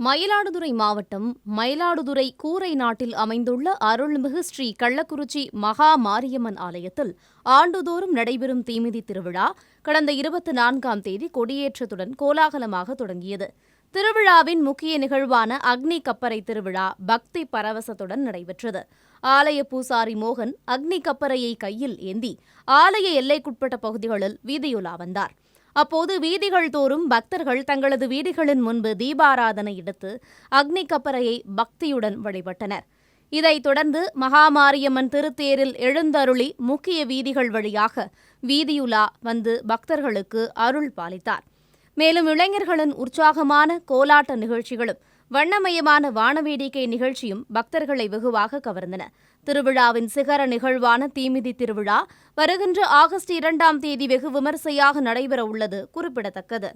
மயிலாடுதுறை மாவட்டம் மயிலாடுதுறை கூரை நாட்டில் அமைந்துள்ள அருள்மிகு ஸ்ரீ கள்ளக்குறிச்சி மகா மாரியம்மன் ஆலயத்தில் ஆண்டுதோறும் நடைபெறும் தீமிதி திருவிழா கடந்த 24ஆம் தேதி கொடியேற்றத்துடன் கோலாகலமாக தொடங்கியது. திருவிழாவின் முக்கிய நிகழ்வான அக்னி கப்பரை திருவிழா பக்தி பரவசத்துடன் நடைபெற்றது. ஆலய பூசாரி மோகன் அக்னி கப்பரையை கையில் ஏந்தி ஆலய எல்லைக்குட்பட்ட பகுதிகளில் வீதியுலா வந்தார். அப்போது வீதிகள் தோறும் பக்தர்கள் தங்களது வீடுகளின் முன்பு தீபாராதனை எடுத்து அக்னி கப்பரையை பக்தியுடன் வழிபட்டனர். இதைத் தொடர்ந்து மகாமாரியம்மன் திருத்தேரில் எழுந்தருளி முக்கிய வீதிகள் வழியாக வீதியுலா வந்து பக்தர்களுக்கு அருள் பாலித்தார். மேலும் இளைஞர்களின் உற்சாகமான கோலாட்ட நிகழ்ச்சிகளும் வண்ணமயமான வானவேடிக்கை நிகழ்ச்சியும் பக்தர்களை வெகுவாக கவர்ந்தன. திருவிழாவின் சிகர நிகழ்வான தீமிதி திருவிழா வருகின்ற ஆகஸ்ட் 2ஆம் தேதி வெகு விமரிசையாக நடைபெற உள்ளது குறிப்பிடத்தக்கது.